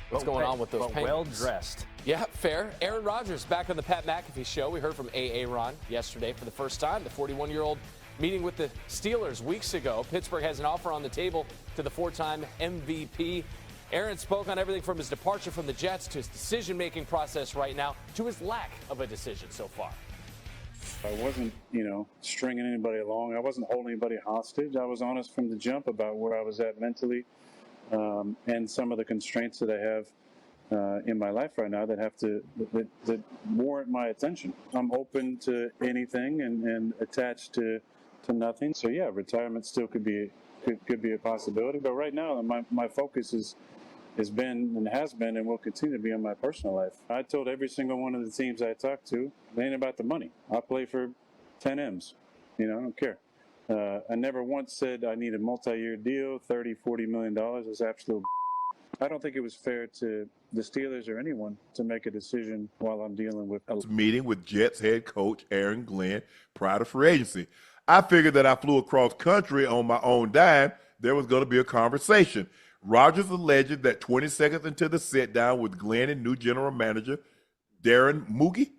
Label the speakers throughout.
Speaker 1: What's going on with those Penguins?
Speaker 2: Well-dressed.
Speaker 1: Yeah, fair. Aaron Rodgers back on the Pat McAfee show. We heard from Aaron yesterday for the first time. The 41-year-old meeting with the Steelers weeks ago. Pittsburgh has an offer on the table to the four-time MVP. Aaron spoke on everything from his departure from the Jets to his decision-making process right now to his lack of a decision so far.
Speaker 3: I wasn't, stringing anybody along. I wasn't holding anybody hostage. I was honest from the jump about where I was at mentally and some of the constraints that I have in my life right now that have that warrant my attention. I'm open to anything and attached to nothing. So yeah, retirement still could be a possibility. But right now, my focus has been and will continue to be on my personal life. I told every single one of the teams I talked to, it ain't about the money. I play for 10 M's. I don't care. I never once said I need a multi-year deal, $30, $40 million. It's absolute. I don't think it was fair to the Steelers or anyone to make a decision while I'm dealing with a
Speaker 4: meeting with Jets head coach Aaron Glenn prior to free agency. I figured that I flew across country on my own dime. There was going to be a conversation. Rodgers alleged that 20 seconds into the sit-down with Glenn and new general manager Darren Moogie,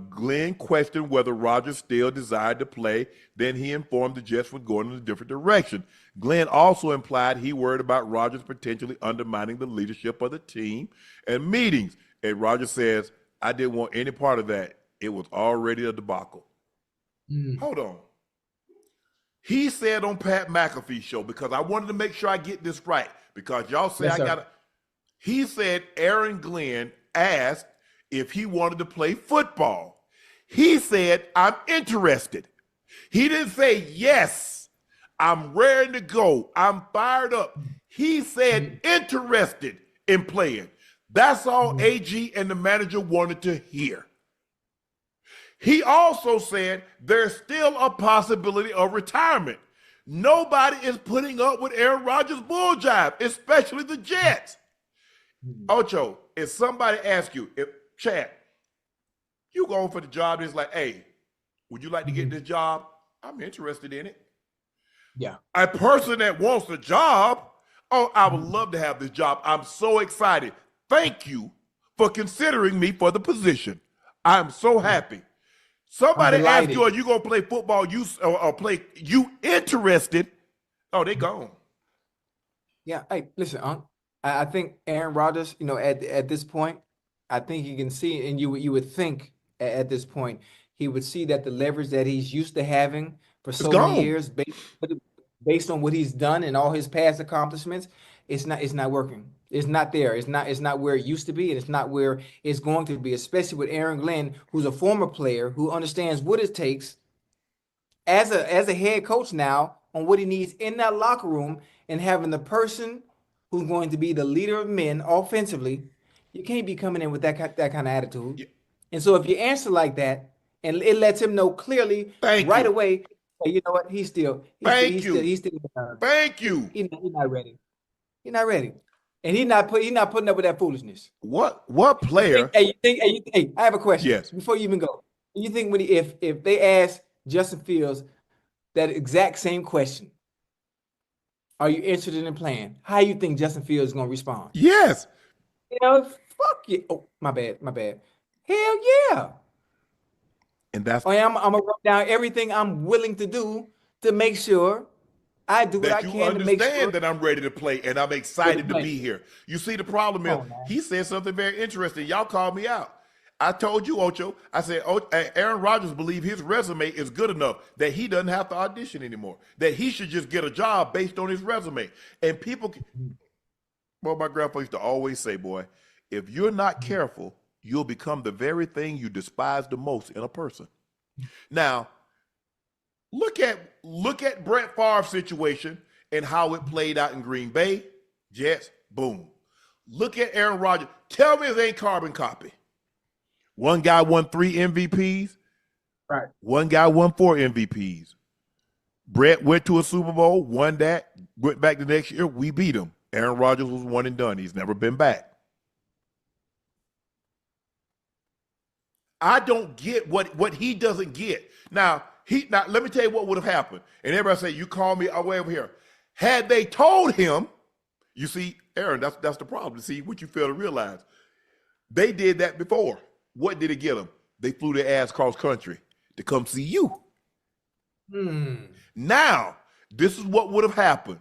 Speaker 4: Glenn questioned whether Rodgers still desired to play. Then he informed the Jets was going in a different direction. Glenn also implied he worried about Rodgers potentially undermining the leadership of the team and meetings. And Rodgers says, I didn't want any part of that. It was already a debacle. Hold on. He said on Pat McAfee show, because I wanted to make sure I get this right, because y'all say he said Aaron Glenn asked if he wanted to play football. He said, I'm interested. He didn't say, yes, I'm ready to go. I'm fired up. He said interested in playing. That's all AG and the manager wanted to hear. He also said there's still a possibility of retirement. Nobody is putting up with Aaron Rodgers' bull jive, especially the Jets. Ocho, if somebody asks you, if Chad, you going for the job, it's like, hey, would you like to get this job? I'm interested in it.
Speaker 5: Yeah.
Speaker 4: A person that wants the job, oh, I would love to have this job. I'm so excited. Thank you for considering me for the position. I'm so happy. Somebody asked you, are you going to play football or play you interested? Oh, they gone.
Speaker 5: Yeah. Hey, listen, I think Aaron Rodgers, at this point, I think you can see, and you would think at this point, he would see that the leverage that he's used to having for so many years, based on what he's done and all his past accomplishments, it's not working. It's not there. It's not where it used to be, and it's not where it's going to be, especially with Aaron Glenn, who's a former player who understands what it takes as a head coach now on what he needs in that locker room, and having the person who's going to be the leader of men offensively. You can't be coming in with that kind of attitude. Yeah. And so if you answer like that, and it lets him know clearly right away, hey, you know what? He's still
Speaker 4: Thank you.
Speaker 5: He's not ready. He's not ready. And he's not putting up with that foolishness.
Speaker 4: What player?
Speaker 5: Hey, I have a question.
Speaker 4: Yes.
Speaker 5: Before you even go, you think if they ask Justin Fields that exact same question, are you interested in playing? How you think Justin Fields is going to respond?
Speaker 4: Yes.
Speaker 5: Fuck you. Oh, my bad. Hell yeah.
Speaker 4: And that's
Speaker 5: I'm gonna run down everything I'm willing to do to make sure I do what I can to make sure
Speaker 4: that I'm ready to play and I'm excited to be here. You see, the problem is he said something very interesting. Y'all called me out. I told you, Ocho, I said, Aaron Rodgers believes his resume is good enough that he doesn't have to audition anymore, that he should just get a job based on his resume. And people, well, my grandpa used to always say, boy, if you're not careful, you'll become the very thing you despise the most in a person. Now, look at Brett Favre's situation and how it played out in Green Bay. Jets, boom. Look at Aaron Rodgers. Tell me it ain't carbon copy. One guy won 3 MVPs.
Speaker 5: Right.
Speaker 4: One guy won 4 MVPs. Brett went to a Super Bowl, won that, went back the next year. We beat him. Aaron Rodgers was one and done. He's never been back. I don't get what he doesn't get. Now, let me tell you what would have happened. And everybody say, you call me way over here. Had they told him, you see, Aaron, that's the problem. See, what you fail to realize, they did that before. What did it get them? They flew their ass cross country to come see you. Now, this is what would have happened.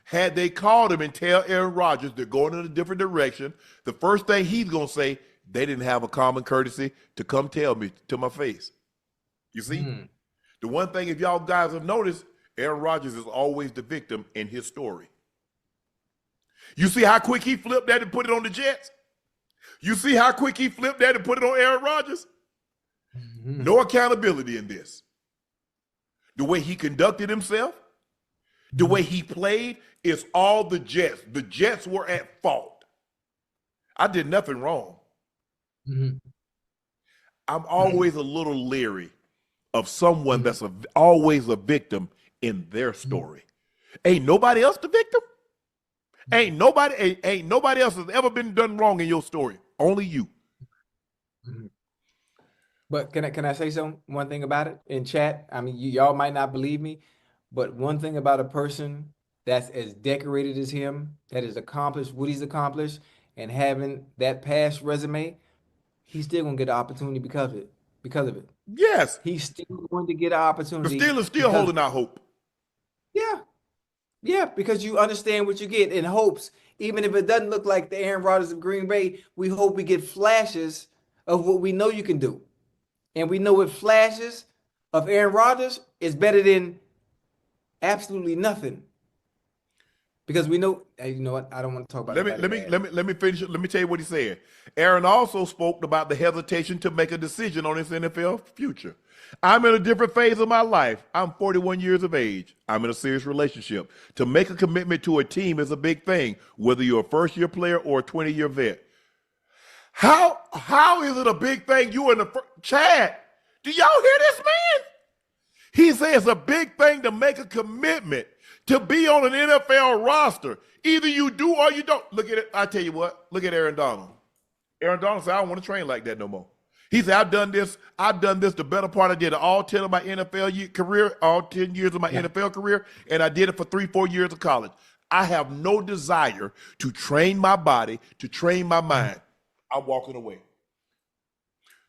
Speaker 4: Had they called him and tell Aaron Rodgers they're going in a different direction, the first thing he's going to say, they didn't have a common courtesy to come tell me to my face. You see? The one thing, if y'all guys have noticed, Aaron Rodgers is always the victim in his story. You see how quick he flipped that and put it on the Jets? You see how quick he flipped that and put it on Aaron Rodgers? No accountability in this. The way he conducted himself, the way he played, is all the Jets. The Jets were at fault. I did nothing wrong. I'm always a little leery of someone that's always a victim in their story. Ain't nobody else the victim? Ain't nobody else has ever been done wrong in your story. Only you.
Speaker 5: But can I say one thing about it in chat? I mean, y'all might not believe me, but one thing about a person that's as decorated as him, that has accomplished what he's accomplished, and having that past resume, he's still gonna get an opportunity because of it.
Speaker 4: Yes.
Speaker 5: He's still going to get an opportunity.
Speaker 4: The Steelers still holding out hope.
Speaker 5: Yeah, because you understand what you get in hopes. Even if it doesn't look like the Aaron Rodgers of Green Bay, we hope we get flashes of what we know you can do. And we know what flashes of Aaron Rodgers is better than absolutely nothing. Because we know, you know what? I don't want to talk about
Speaker 4: Let me finish. Let me tell you what he said. Aaron also spoke about the hesitation to make a decision on his NFL future. I'm in a different phase of my life. I'm 41 years of age. I'm in a serious relationship. To make a commitment to a team is a big thing, whether you're a first-year player or a 20-year vet. How is it a big thing? You in the Chad? Do y'all hear this man? He says it's a big thing to make a commitment to be on an NFL roster. Either you do or you don't. Look at it. I tell you what. Look at Aaron Donald. Aaron Donald said, "I don't want to train like that no more." He said, I've done this the better part. I did all 10 of my NFL career, all 10 years of my NFL career, and I did it for 3-4 years of college. I have no desire to train my body, to train my mind. I'm walking away.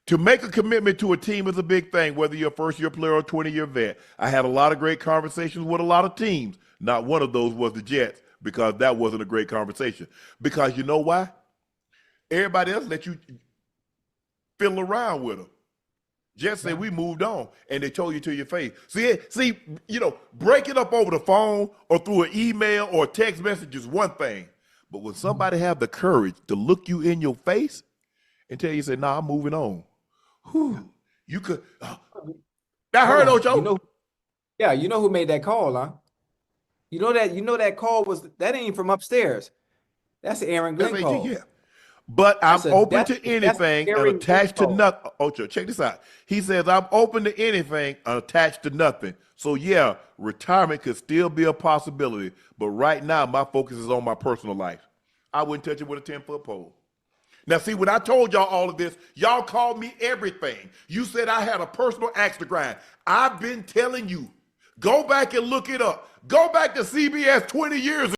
Speaker 4: To make a commitment to a team is a big thing, whether you're a first-year player or a 20-year vet. I had a lot of great conversations with a lot of teams. Not one of those was the Jets, because that wasn't a great conversation. Because you know why? Everybody else let you fiddle around with them. Jets say we moved on, and they told you to your face. See, break it up over the phone or through an email or a text message is one thing. But when somebody have the courage to look you in your face and tell you, say, "Nah, I'm moving on." Whew, you could. That hurt, Ocho.
Speaker 5: You know who made that call, huh? You know that call that ain't from upstairs. That's an Aaron Glenn call.
Speaker 4: Yeah. But I'm open to anything and attached to nothing. Ocho, check this out. He says, I'm open to anything and attached to nothing. So, yeah, retirement could still be a possibility. But right now, my focus is on my personal life. I wouldn't touch it with a 10-foot pole. Now, see, when I told y'all all of this, y'all called me everything. You said I had a personal axe to grind. I've been telling you, go back and look it up. Go back to CBS 20 years ago.